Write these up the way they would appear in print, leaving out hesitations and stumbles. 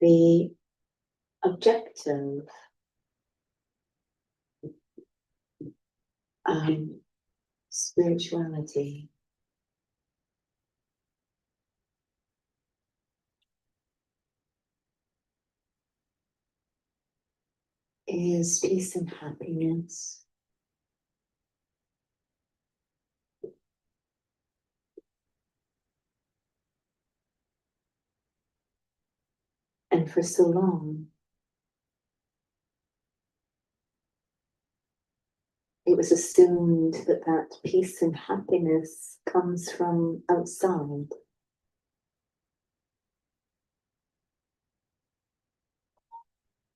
The objective spirituality is peace and happiness. And for so long, it was assumed that that peace and happiness comes from outside.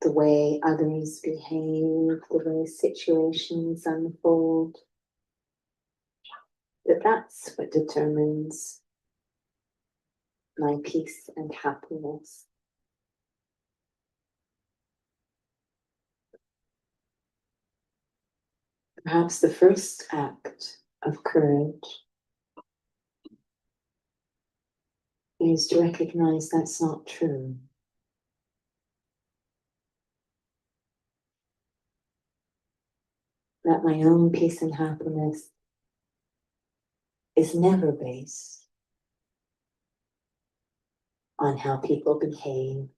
The way others behave, the way situations unfold, that's what determines my peace and happiness. Perhaps the first act of courage is to recognize that's not true. That my own peace and happiness is never based on how people behave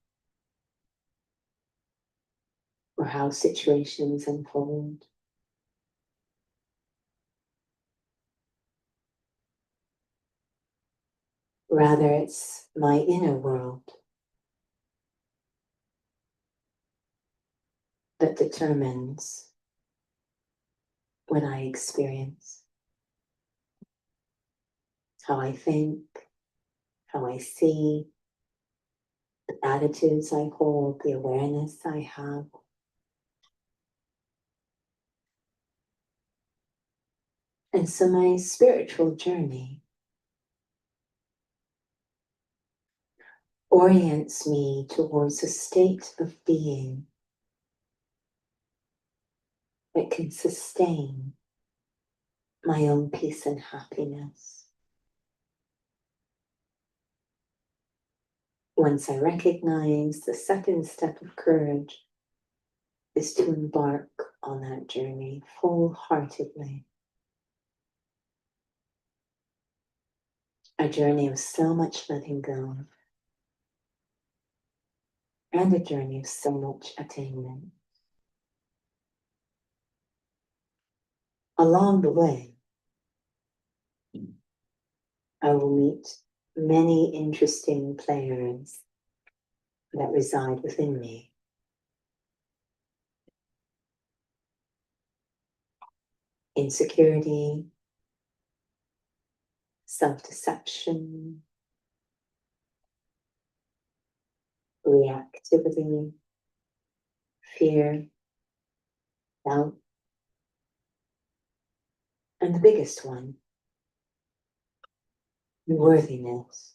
or how situations unfold. Rather, it's my inner world that determines what I experience, how I think, how I see, the attitudes I hold, the awareness I have. And so my spiritual journey orients me towards a state of being that can sustain my own peace and happiness. Once I recognize, the second step of courage is to embark on that journey full-heartedly. A journey of so much letting go, and a journey of so much attainment. Along the way, I will meet many interesting players that reside within me. Insecurity, self-deception, reactivity, fear, doubt, and the biggest one, worthiness.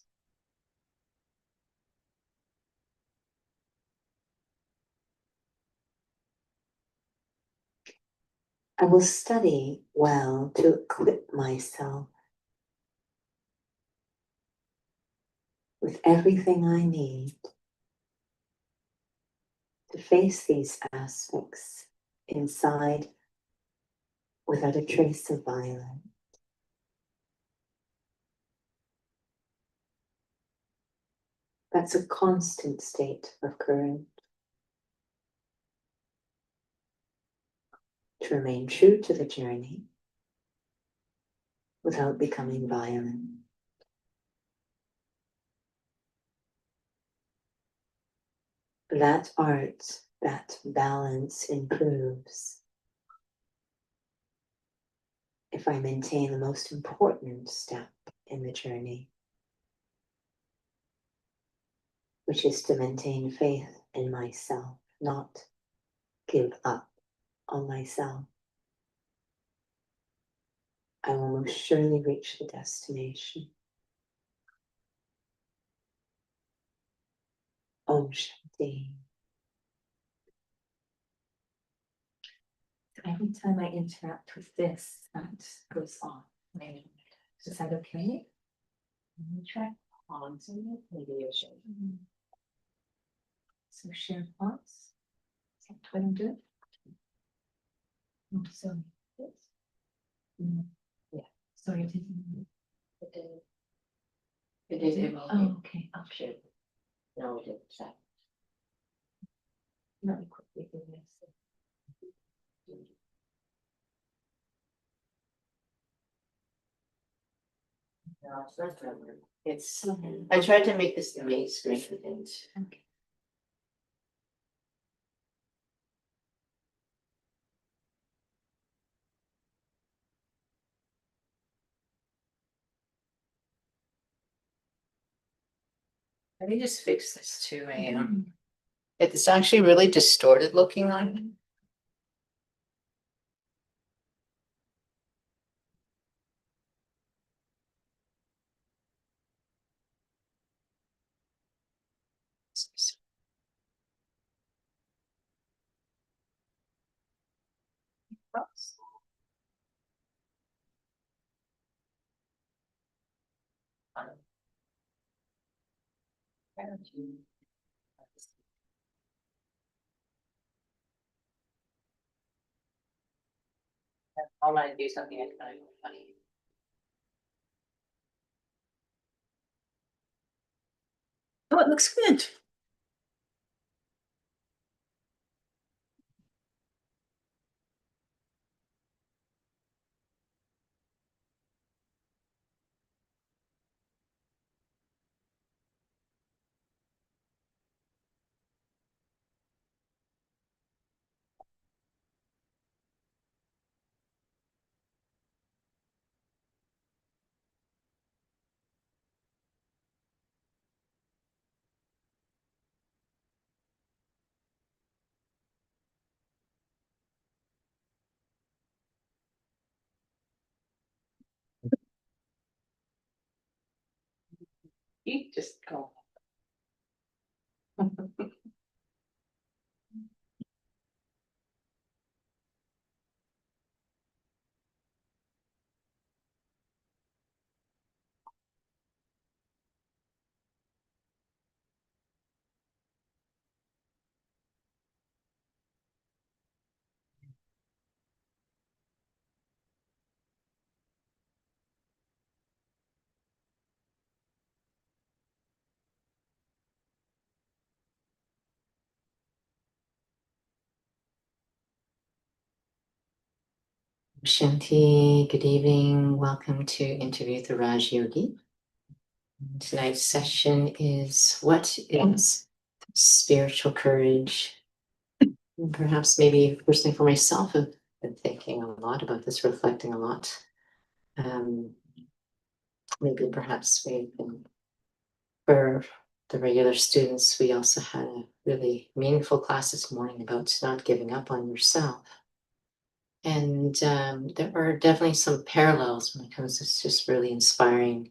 I will study well to equip myself with everything I need to face these aspects inside without a trace of violence. That's a constant state of courage. To remain true to the journey without becoming violent. That art, that balance improves if I maintain the most important step in the journey, which is to maintain faith in myself, not give up on myself. I will most surely reach the destination. Om Shanti. Every time I interact with this, that goes on. Is that okay? Try pausing it, maybe you should. So share plots. Is that what I'm doing? So this. Yeah. Sorry, I didn't. It is. Oh, okay, I'll Share. No, it didn't. That. let me quickly do this. No, it's not that one. It's, I tried to make this the main screen and Okay. let me just fix this to a, it's actually really distorted looking on. I want to do something I kind of funny. Oh, it looks good. You just go. Shanti, good evening. Welcome to Interview with the Raj Yogi. Tonight's session is what is spiritual courage? And perhaps maybe personally for myself, I've been thinking a lot about this, reflecting a lot. Maybe perhaps we've been, for the regular students, we also had a really meaningful class this morning about not giving up on yourself. And there are definitely some parallels when it comes to just really inspiring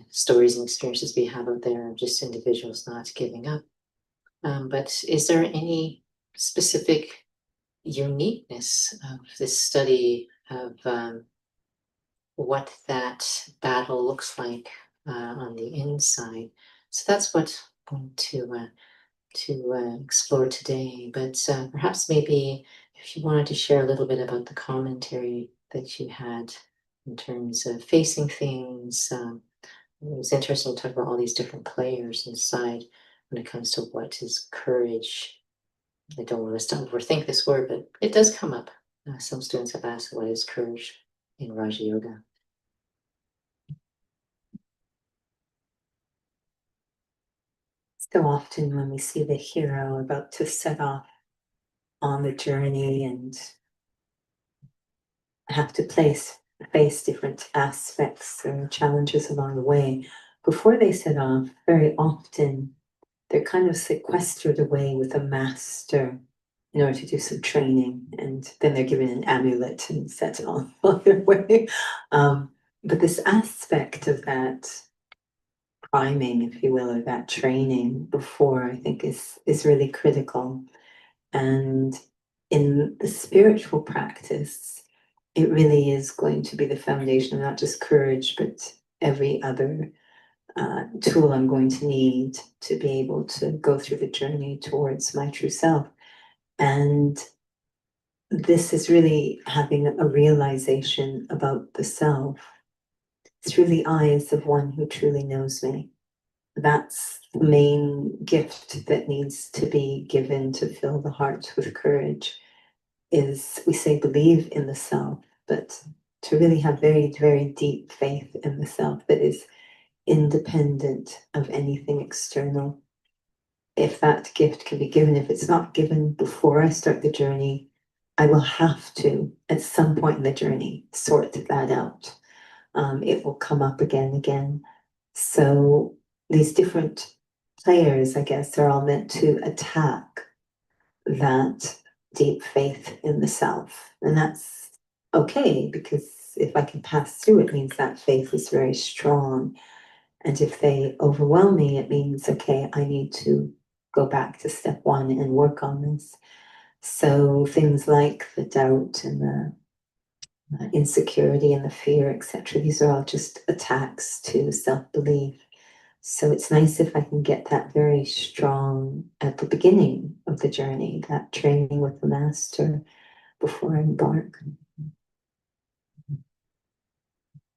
stories and experiences we have out there of just individuals not giving up. But is there any specific uniqueness of this study of what that battle looks like on the inside? So that's what I'm going to explore today. But perhaps maybe if you wanted to share a little bit about the commentary that you had in terms of facing things. It was interesting to talk about all these different players inside when it comes to what is courage. I don't want us to overthink this word, but it does come up. Some students have asked, what is courage in Raja Yoga? So often when we see the hero about to set off on the journey and have to face different aspects and challenges along the way, before they set off, very often they're kind of sequestered away with a master in order to do some training, and then they're given an amulet and set on their way. But this aspect of that priming, if you will, or that training before, I think is really critical. And in the spiritual practice, it really is going to be the foundation of not just courage, but every other tool I'm going to need to be able to go through the journey towards my true self. And this is really having a realization about the self through the eyes of one who truly knows me. That's the main gift that needs to be given to fill the heart with courage. Is, we say, believe in the self, but to really have very, very deep faith in the self that is independent of anything external. If that gift can be given, if it's not given before I start the journey, I will have to, at some point in the journey, sort that out. It will come up again and again. So these different players, I guess, are all meant to attack that deep faith in the self. And that's okay, because if I can pass through, it means that faith is very strong. And if they overwhelm me, it means, okay, I need to go back to step one and work on this. So things like the doubt and the insecurity and the fear, etc., these are all just attacks to self-belief. So it's nice if I can get that very strong at the beginning of the journey, that training with the master before I embark.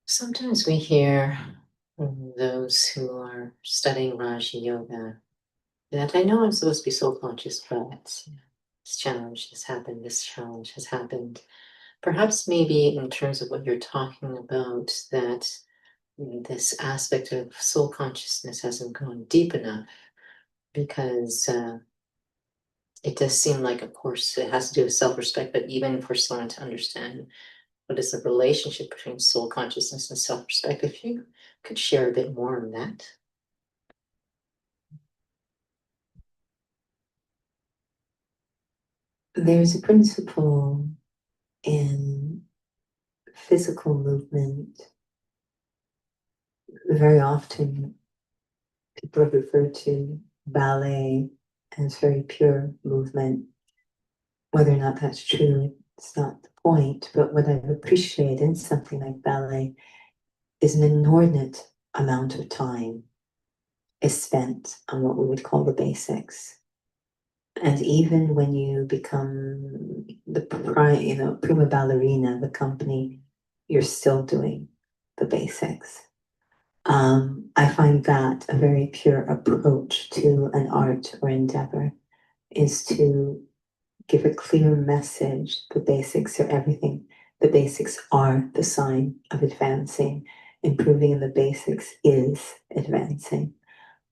Sometimes we hear from those who are studying Raja Yoga that I know I'm supposed to be soul conscious, but this challenge has happened, this challenge has happened. Perhaps maybe in terms of what you're talking about, that this aspect of soul consciousness hasn't gone deep enough, because it does seem like, of course, it has to do with self-respect, but even for someone to understand what is the relationship between soul consciousness and self-respect, if you could share a bit more on that. There's a principle in physical movement. Very often people have referred to ballet as very pure movement. Whether or not that's true, it's not the point. But what I've appreciated in something like ballet is an inordinate amount of time is spent on what we would call the basics. And even when you become the prima ballerina, the company, you're still doing the basics. I find that a very pure approach to an art or endeavor, is to give a clear message. The basics are everything. The basics are the sign of advancing. Improving in the basics is advancing,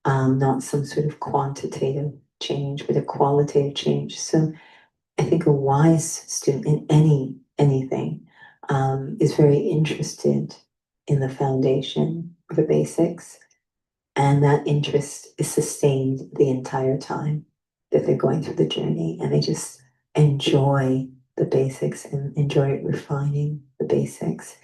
not some sort of quantitative change, but a qualitative change. So I think a wise student in anything is very interested in the foundation, the basics, and that interest is sustained the entire time that they're going through the journey, and they just enjoy the basics and enjoy refining the basics,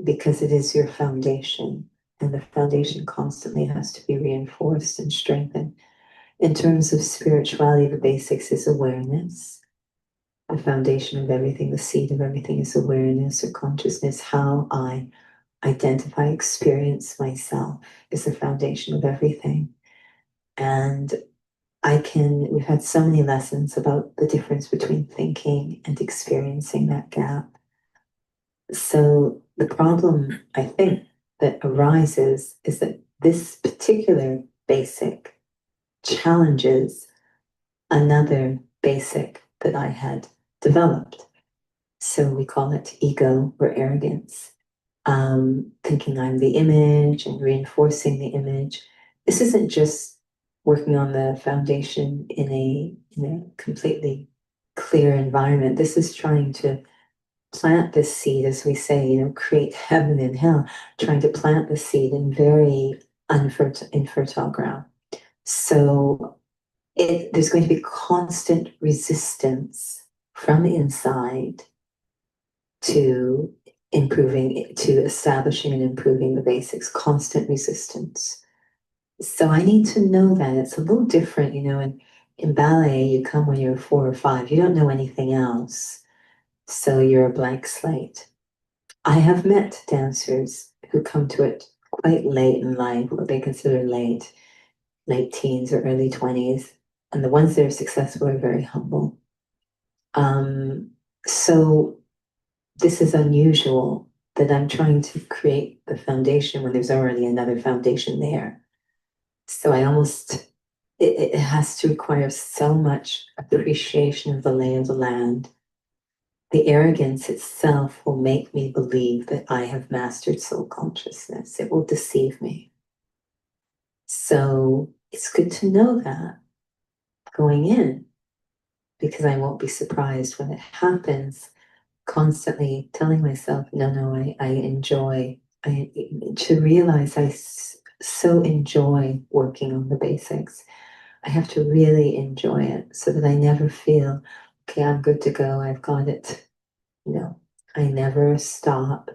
because it is your foundation, and the foundation constantly has to be reinforced and strengthened. In terms of spirituality, the basics is awareness. The foundation of everything, the seed of everything is awareness or consciousness. How I identify, experience myself is the foundation of everything. And we've had so many lessons about the difference between thinking and experiencing that gap. So the problem, I think, that arises is that this particular basic challenges another basic that I had developed. So we call it ego or arrogance, thinking I'm the image and reinforcing the image. This isn't just working on the foundation in a completely clear environment. This is trying to plant this seed, as we say, create heaven and hell, trying to plant the seed in very infertile ground. So there's going to be constant resistance from the inside to establishing and improving the basics, constant resistance. So I need to know that it's a little different, in ballet, you come when you're 4 or 5, you don't know anything else. So you're a blank slate. I have met dancers who come to it quite late in life, what they consider late teens or early 20s. And the ones that are successful are very humble. So this is unusual that I'm trying to create the foundation when there's already another foundation there. So I almost, it has to require so much appreciation of the lay of the land. The arrogance itself will make me believe that I have mastered soul consciousness. It will deceive me. So it's good to know that going in, because I won't be surprised when it happens, constantly telling myself, no, I enjoy, to realize so enjoy working on the basics. I have to really enjoy it so that I never feel, okay, I'm good to go, I've got it. No, I never stop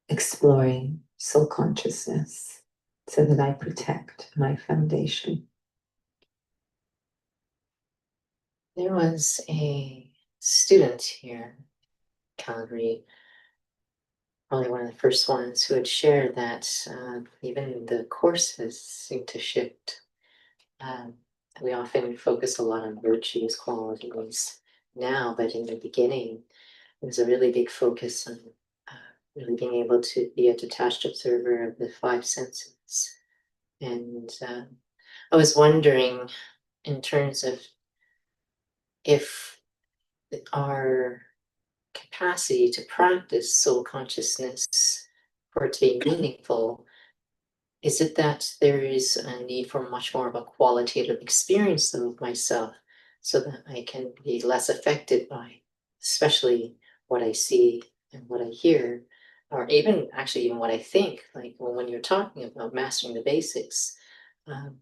exploring soul consciousness so that I protect my foundation. There was a student here, Calgary, probably one of the first ones, who had shared that even the courses seem to shift. We often focus a lot on virtues, qualities now, but in the beginning, there's a really big focus on really being able to be a detached observer of the five senses. And I was wondering, in terms of if our capacity to practice soul consciousness for it to be meaningful, is it that there is a need for much more of a qualitative experience of myself so that I can be less affected by, especially what I see and what I hear, or even actually even what I think? Like when you're talking about mastering the basics, um,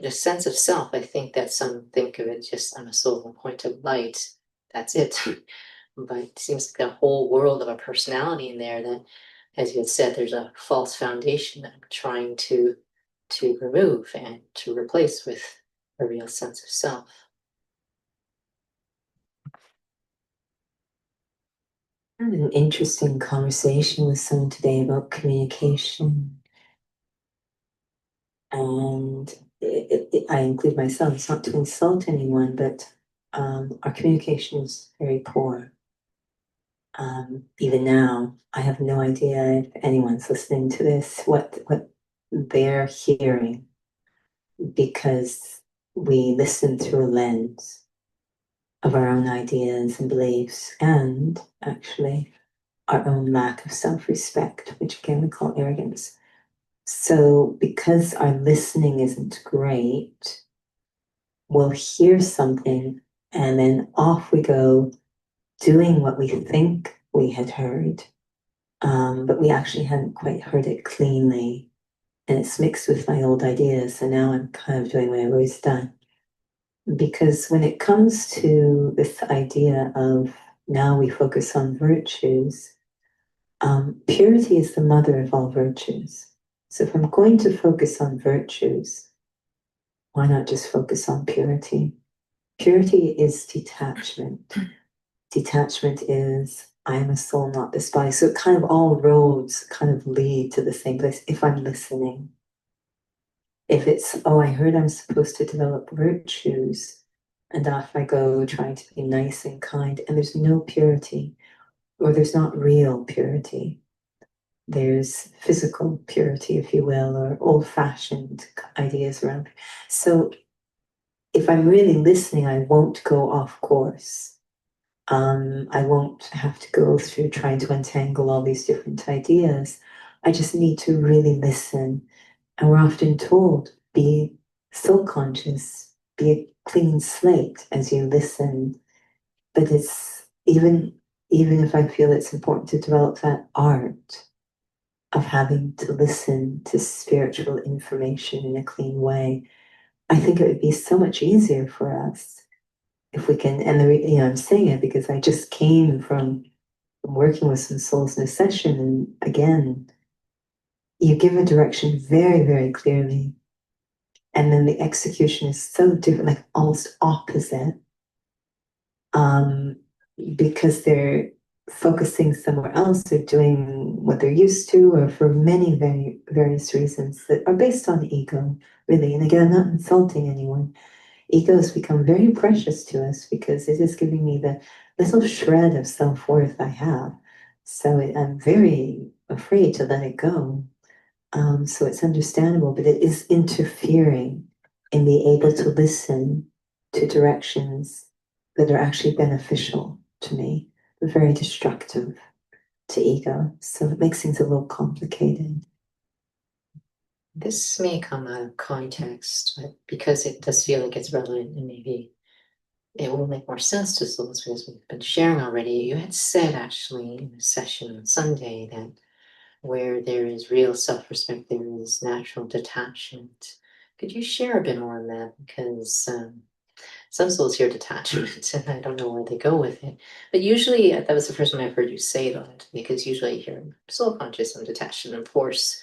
the sense of self, I think that some think of it just I'm a soul, a point of light, that's it. But it seems like a whole world of a personality in there that, as you had said, there's a false foundation that I'm trying to remove and to replace with a real sense of self. I had an interesting conversation with someone today about communication. And I include myself, it's not to insult anyone, but our communication is very poor. Even now, I have no idea if anyone's listening to this, what they're hearing, because we listen through a lens of our own ideas and beliefs, and actually our own lack of self-respect, which again we call arrogance. So because our listening isn't great, we'll hear something and then off we go doing what we think we had heard, but we actually hadn't quite heard it cleanly. And it's mixed with my old ideas. So now I'm kind of doing what I've always done. Because when it comes to this idea of now we focus on virtues, purity is the mother of all virtues. So if I'm going to focus on virtues, why not just focus on purity? Purity is detachment. Detachment is I am a soul, not this body. So it kind of all roads kind of lead to the same place if I'm listening. If it's, oh, I heard I'm supposed to develop virtues, and off I go trying to be nice and kind, and there's no purity, or there's not real purity. There's physical purity, if you will, or old-fashioned ideas around. So if I'm really listening, I won't go off course. I won't have to go through trying to untangle all these different ideas. I just need to really listen. And we're often told, be soul conscious, be a clean slate as you listen. But it's even if I feel it's important to develop that art of having to listen to spiritual information in a clean way, I think it would be so much easier for us if we can. And I'm saying it because I just came from working with some souls in a session, and again, you give a direction very, very clearly, and then the execution is so different, like almost opposite, because focusing somewhere else or doing what they're used to, or for many various reasons that are based on ego, really. And again, I'm not insulting anyone. Ego has become very precious to us because it is giving me the little shred of self-worth I have. So I'm very afraid to let it go. So it's understandable, but it is interfering in being able to listen to directions that are actually beneficial to me, but very destructive to ego. So it makes things a little complicated. This may come out of context, but because it does feel like it's relevant and maybe it will make more sense to souls because we've been sharing already. You had said actually in a session on Sunday that where there is real self-respect, there is natural detachment. Could you share a bit more on that? Because some souls hear detachment and I don't know where they go with it. But usually, that was the first time I've heard you say that, because usually you hear soul conscious and detachment. Of course,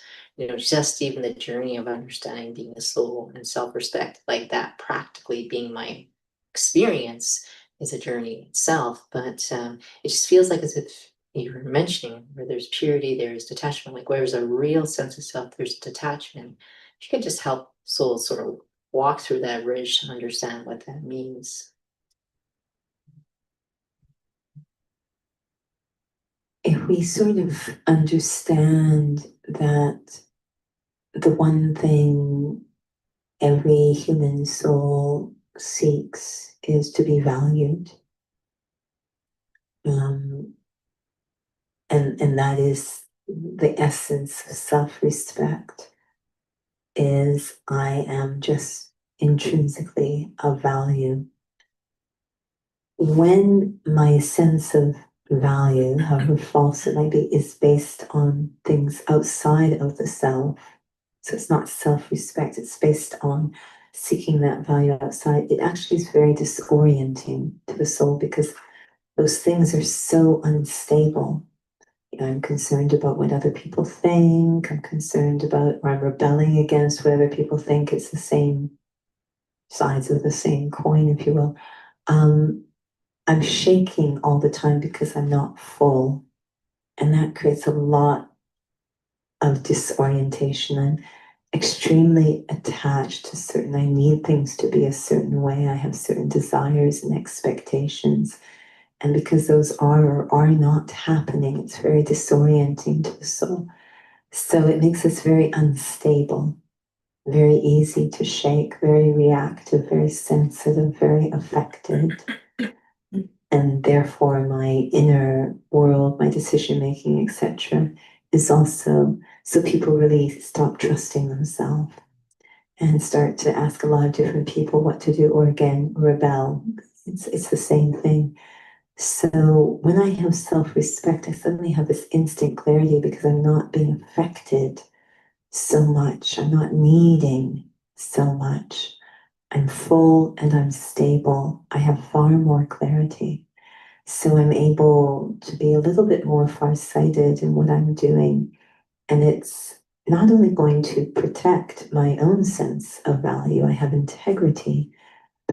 just even the journey of understanding being a soul and self-respect, like that practically being my experience is a journey itself. But it just feels like as if you were mentioning where there's purity, there's detachment, like where there's a real sense of self, there's detachment. If you could just help souls sort of walk through that bridge to understand what that means. If we sort of understand that the one thing every human soul seeks is to be valued, and that is the essence of self-respect, is I am just intrinsically of value. When my sense of value, however false it might be, is based on things outside of the self, so it's not self-respect, it's based on seeking that value outside, it actually is very disorienting to the soul because those things are so unstable. I'm concerned about what other people think. I'm concerned about, or I'm rebelling against what other people think. It's the same sides of the same coin, if you will. I'm shaking all the time because I'm not full. And that creates a lot of disorientation. I'm extremely attached to certain, I need things to be a certain way. I have certain desires and expectations. And because those are or are not happening, it's very disorienting to the soul. So it makes us very unstable, very easy to shake, very reactive, very sensitive, very affected. And therefore, my inner world, my decision making, etc., is also so people really stop trusting themselves and start to ask a lot of different people what to do, or again, rebel. It's the same thing. So when I have self-respect, I suddenly have this instant clarity because I'm not being affected so much. I'm not needing so much. I'm full and I'm stable. I have far more clarity. So I'm able to be a little bit more farsighted in what I'm doing. And it's not only going to protect my own sense of value, I have integrity,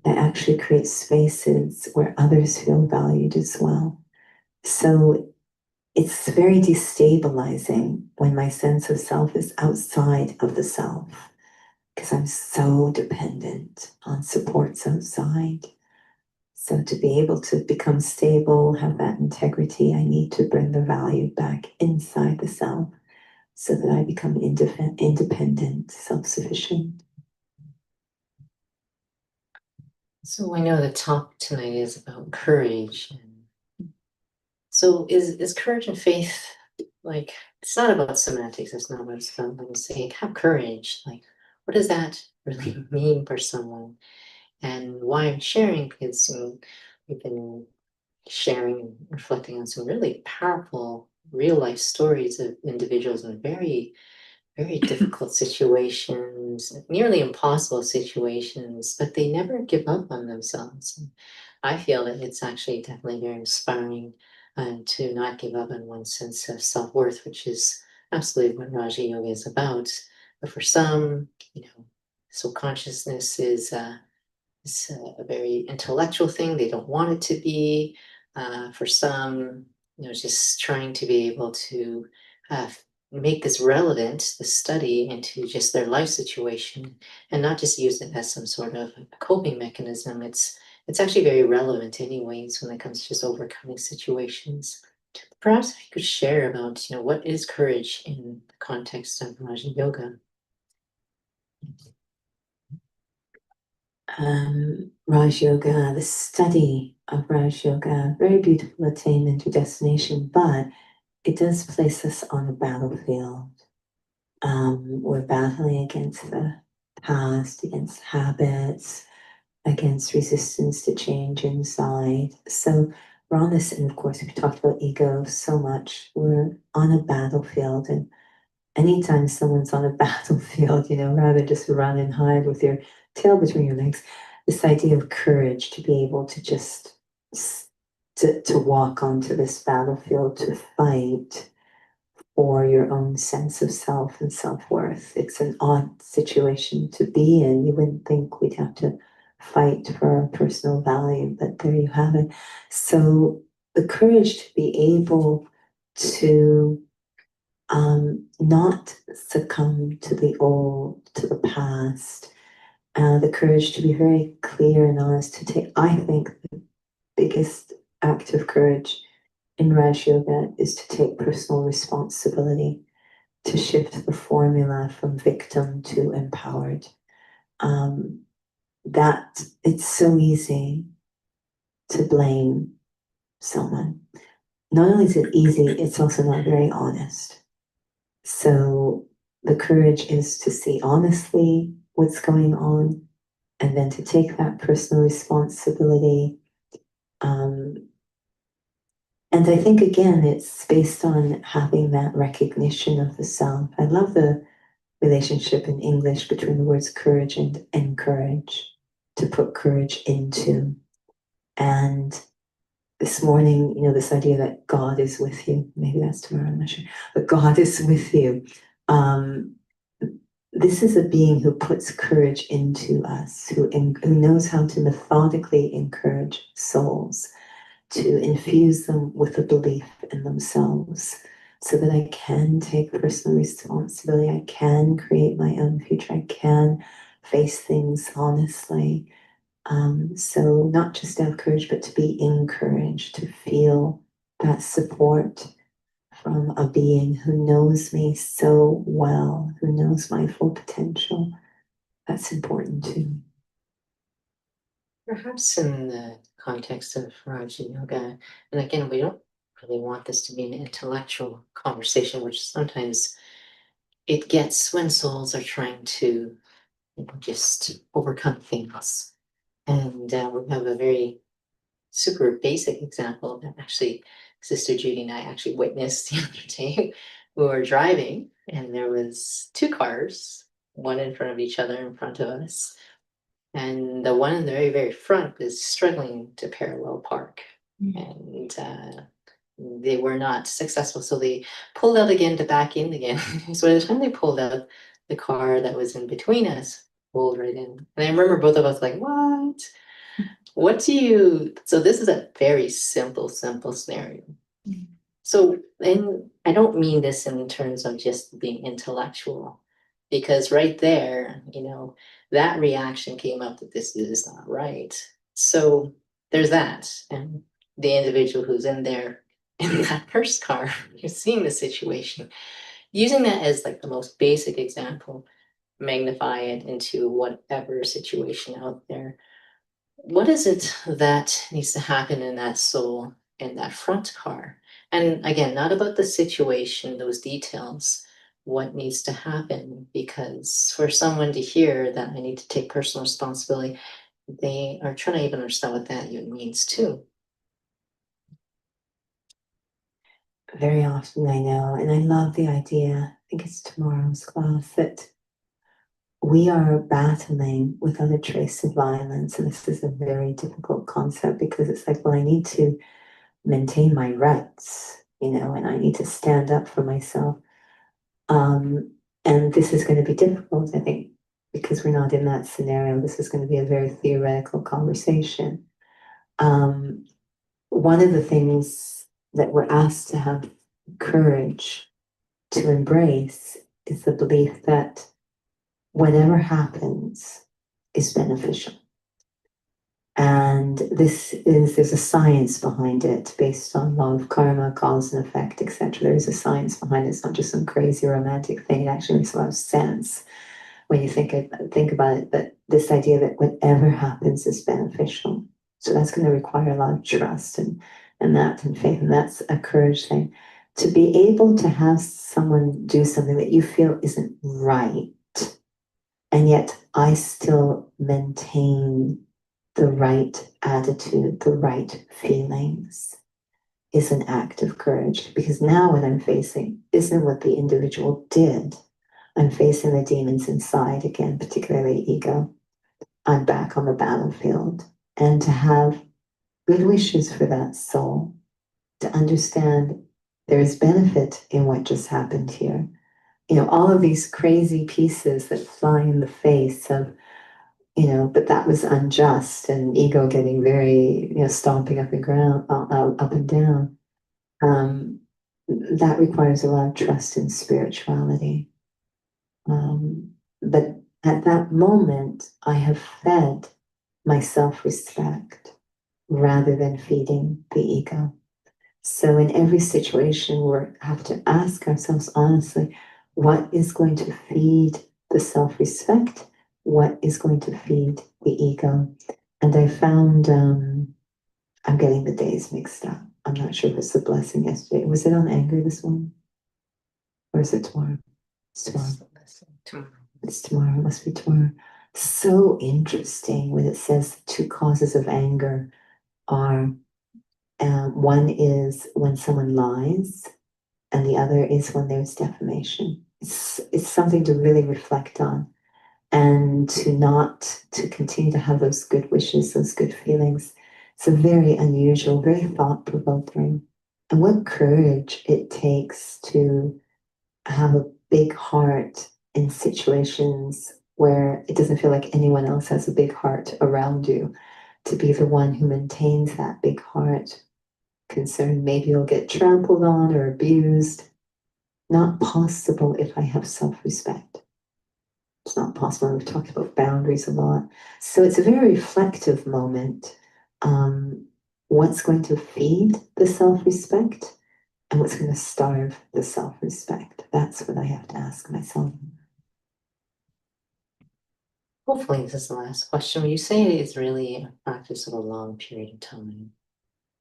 but I actually create spaces where others feel valued as well. So it's very destabilizing when my sense of self is outside of the self because I'm so dependent on supports outside. So to be able to become stable, have that integrity, I need to bring the value back inside the self so that I become independent, self-sufficient. So I know the talk tonight is about courage. So is courage and faith, like, it's not about semantics, it's not what it's about. When you say have courage, like what does that really mean for someone? And why I'm sharing, because we've been sharing and reflecting on some really powerful real life stories of individuals in very, very difficult situations, nearly impossible situations, but they never give up on themselves. And I feel that it's actually definitely very inspiring to not give up on one's sense of self-worth, which is absolutely what Raja Yoga is about. But for some, soul consciousness is a very intellectual thing. They don't want it to be. For some, just trying to be able to make this relevant, the study, into just their life situation, and not just use it as some sort of a coping mechanism. It's actually very relevant anyways when it comes to just overcoming situations. Perhaps if you could share about, what is courage in the context of Raja Yoga. Raj Yoga, the study of Raj Yoga, very beautiful attainment or destination, but it does place us on a battlefield. We're battling against the past, against habits, against resistance to change inside. So we're on this, and of course, we talked about ego so much. We're on a battlefield, and anytime someone's on a battlefield, rather just run and hide with your tail between your legs, this idea of courage to be able to just to walk onto this battlefield to fight for your own sense of self and self-worth. It's an odd situation to be in. You wouldn't think we'd have to fight for our personal value, but there you have it. So the courage to be able to not succumb to the old, to the past, the courage to be very clear and honest, to take, I think the biggest act of courage in Raj Yoga is to take personal responsibility, to shift the formula from victim to empowered. That it's so easy to blame someone. Not only is it easy, it's also not very honest. So the courage is to see honestly what's going on, and then to take that personal responsibility. And I think, again, it's based on having that recognition of the self. I love the relationship in English between the words courage and encourage, to put courage into. And this morning, this idea that God is with you, maybe that's tomorrow, I'm not sure, but God is with you. This is a being who puts courage into us, who knows how to methodically encourage souls, to infuse them with a belief in themselves, so that I can take personal responsibility, I can create my own future, I can face things honestly. So not just to have courage, but to be encouraged, to feel that support from a being who knows me so well, who knows my full potential. That's important too. Perhaps in the context of Raja Yoga, and again, we don't really want this to be an intellectual conversation, which sometimes it gets when souls are trying to just overcome things. And we have a very super basic example that actually Sister Judy and I actually witnessed the other day. We were driving, and there was two cars, one in front of each other in front of us. And the one in the very, very front was struggling to parallel park. And they were not successful. So they pulled out again to back in again. So by the time they pulled out, the car that was in between us pulled right in. And I remember both of us like, what? What do you, so this is a very simple scenario. So, and I don't mean this in terms of just being intellectual, because right there, that reaction came up that this is not right. So there's that. And the individual who's in there in that first car, you're seeing the situation, using that as like the most basic example, magnify it into whatever situation out there. What is it that needs to happen in that soul in that front car? And again, not about the situation, those details, what needs to happen, because for someone to hear that I need to take personal responsibility, they are trying to even understand what that even means too. Very often, I know, and I love the idea, I think it's tomorrow's class, that we are battling without a trace of violence. And this is a very difficult concept, because it's like, well, I need to maintain my rights, and I need to stand up for myself. And this is going to be difficult, I think, because we're not in that scenario. This is going to be a very theoretical conversation. One of the things that we're asked to have courage to embrace is the belief that whatever happens is beneficial. And there's a science behind it based on law of karma, cause and effect, etc. There's a science behind it. It's not just some crazy romantic thing. It actually makes a lot of sense when you think about it, but this idea that whatever happens is beneficial. So that's going to require a lot of trust and faith, and that's a courage thing. To be able to have someone do something that you feel isn't right, and yet I still maintain the right attitude, the right feelings, is an act of courage. Because now what I'm facing isn't what the individual did. I'm facing the demons inside again, particularly ego. I'm back on the battlefield. And to have good wishes for that soul, to understand there is benefit in what just happened here. You know, all of these crazy pieces that fly in the face of, you know, but that was unjust, and ego getting very, you know, stomping up and ground, up and down. That requires a lot of trust in spirituality. But at that moment, I have fed my self-respect rather than feeding the ego. So in every situation, we have to ask ourselves honestly, what is going to feed the self-respect? What is going to feed the ego? And I found, I'm getting the days mixed up. I'm not sure if it's the blessing yesterday. Was it on anger this morning? Or is it tomorrow? It's tomorrow. It's tomorrow. It must be tomorrow. So interesting when it says two causes of anger are, one is when someone lies, and the other is when there's defamation. It's something to really reflect on, and to continue to have those good wishes, those good feelings. It's a very unusual, very thought-provoking. And what courage it takes to have a big heart in situations where it doesn't feel like anyone else has a big heart around you, to be the one who maintains that big heart. Concerned maybe you'll get trampled on or abused. Not possible if I have self-respect. It's not possible. We've talked about boundaries a lot. So it's a very reflective moment. What's going to feed the self-respect and what's going to starve the self-respect? That's what I have to ask myself. Hopefully this is the last question. When you say it is really a practice of a long period of time,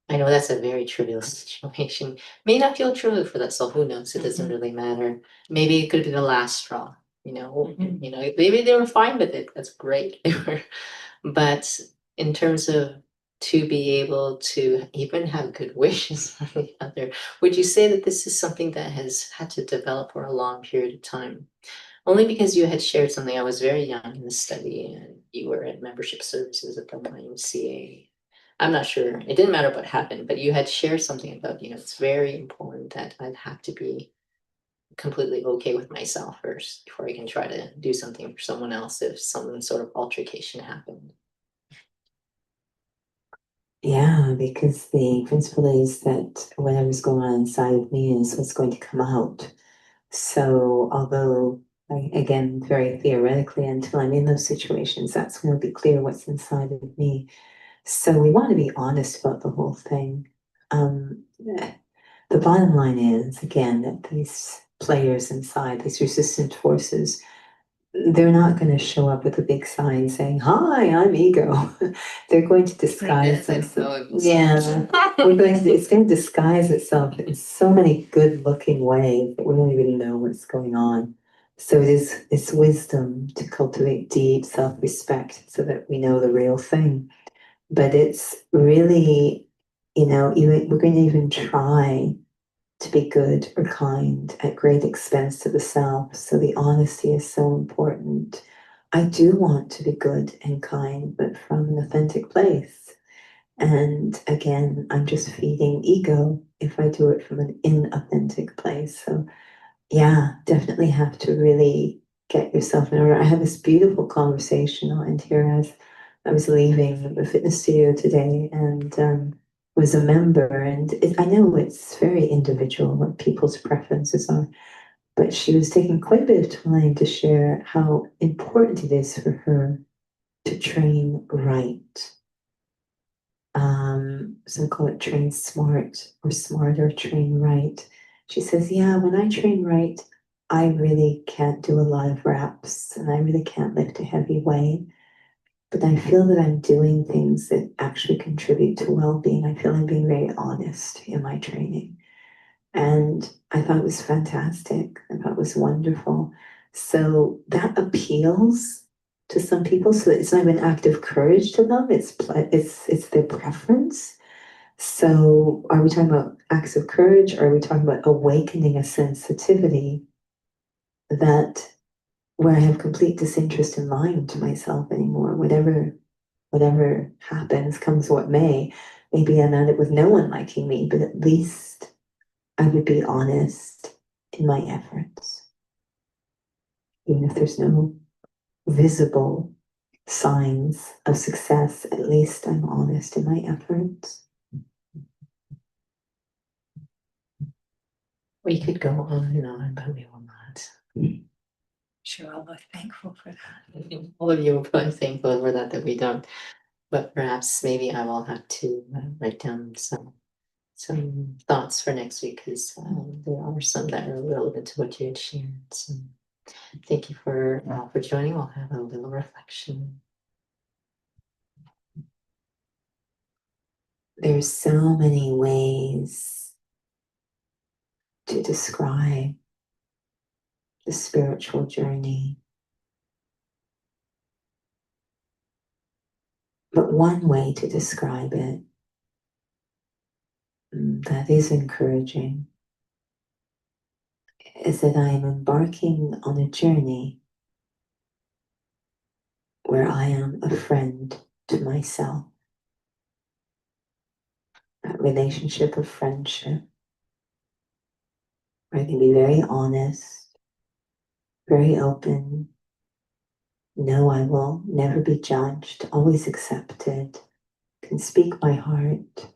I know that's a very trivial situation. May not feel trivial for that soul. Who knows? It doesn't really matter. Maybe it could be the last straw. You know, maybe they were fine with it. That's great. They were, but in terms of to be able to even have good wishes for the other, would you say that this is something that has had to develop for a long period of time? Only because you had shared something. I was very young in the study, and you were in membership services at the YMCA. I'm not sure. It didn't matter what happened, but you had shared something about, you know, it's very important that I'd have to be completely okay with myself first before I can try to do something for someone else if some sort of altercation happened. Yeah, because the principle is that whatever's going on inside of me is what's going to come out. So although, again, very theoretically, until I'm in those situations, that's when it'll be clear what's inside of me. So we want to be honest about the whole thing. The bottom line is, again, that these players inside, these resistant forces, they're not going to show up with a big sign saying, "Hi, I'm ego." They're going to disguise themselves. Yeah, it's going to disguise itself in so many good-looking ways that we don't even know what's going on. So it's wisdom to cultivate deep self-respect so that we know the real thing. But it's really, you know, we're going to even try to be good or kind at great expense to the self. So the honesty is so important. I do want to be good and kind, but from an authentic place. And again, I'm just feeding ego if I do it from an inauthentic place. So yeah, definitely have to really get yourself in order. I had this beautiful conversation, I'll end here, as I was leaving the fitness studio today, and was a member, and I know it's very individual what people's preferences are, but she was taking quite a bit of time to share how important it is for her to train right. Some call it train smart or smarter, train right. She says, yeah, when I train right, I really can't do a lot of reps and I really can't lift a heavy weight. But I feel that I'm doing things that actually contribute to well-being. I feel I'm being very honest in my training. And I thought it was fantastic. I thought it was wonderful. So that appeals to some people. So it's not even an act of courage to them. It's their preference. So are we talking about acts of courage? Or are we talking about awakening a sensitivity that where I have complete disinterest in lying to myself anymore, whatever happens, comes what may. Maybe I'm at it with no one liking me, but at least I would be honest in my efforts. Even if there's no visible signs of success, at least I'm honest in my efforts. We could go on and on, but we will not. Sure, I'll be thankful for that. All of you will probably thankful for that we don't. But perhaps maybe I will have to write down some thoughts for next week, because there are some that are relevant to what you had shared. So thank you for joining. We'll have a little reflection. There's so many ways to describe the spiritual journey. But one way to describe it that is encouraging is that I am embarking on a journey where I am a friend to myself. That relationship of friendship, where I can be very honest, very open, know I will never be judged, always accepted, can speak my heart,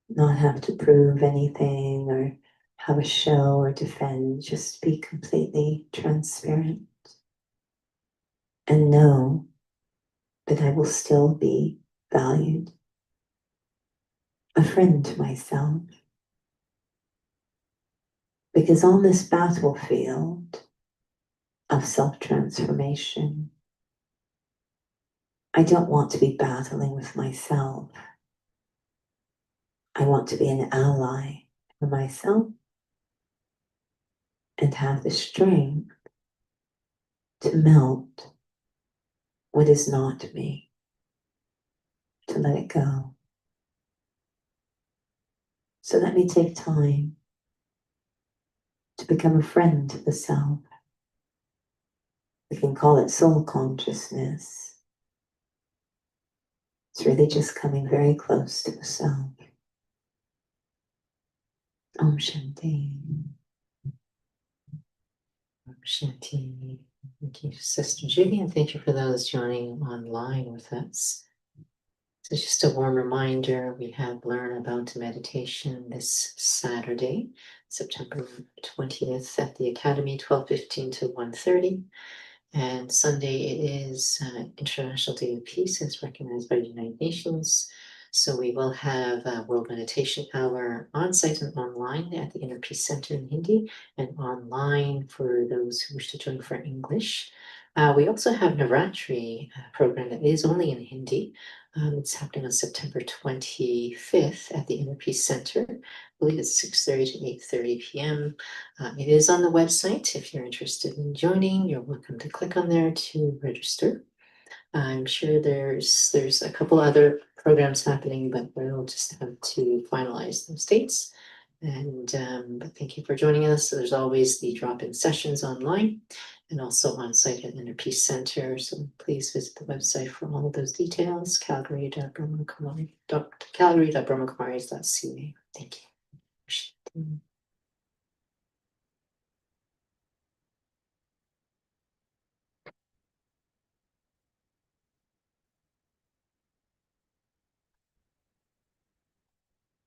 not have to prove anything or have a show or defend, just be completely transparent and know that I will still be valued, a friend to myself. Because on this battlefield of self-transformation, I don't want to be battling with myself. I want to be an ally for myself and have the strength to melt what is not me, to let it go. So let me take time to become a friend to the self. We can call it soul consciousness. It's really just coming very close to the self. Om Shanti. Om Shanti. Thank you, Sister Judy, and thank you for those joining online with us. So just a warm reminder, we have Learn About Meditation this Saturday, September 20th at the Academy, 12:15 to 1:30. And Sunday it is International Day of Peace as recognized by the United Nations. So we will have a World Meditation Hour on site and online at the Inner Peace Center in Hindi, and online for those who wish to join for English. We also have Navratri program that is only in Hindi. It's happening on September 25th at the Inner Peace Center. I believe it's 6:30 to 8:30 p.m. It is on the website. If you're interested in joining, you're welcome to click on there to register. I'm sure there's a couple other programs happening, but we'll just have to finalize those dates. And but thank you for joining us. So there's always the drop-in sessions online and also on site at Inner Peace Center. So please visit the website for all of those details, calgary.brahmakumaris.ca. Thank you.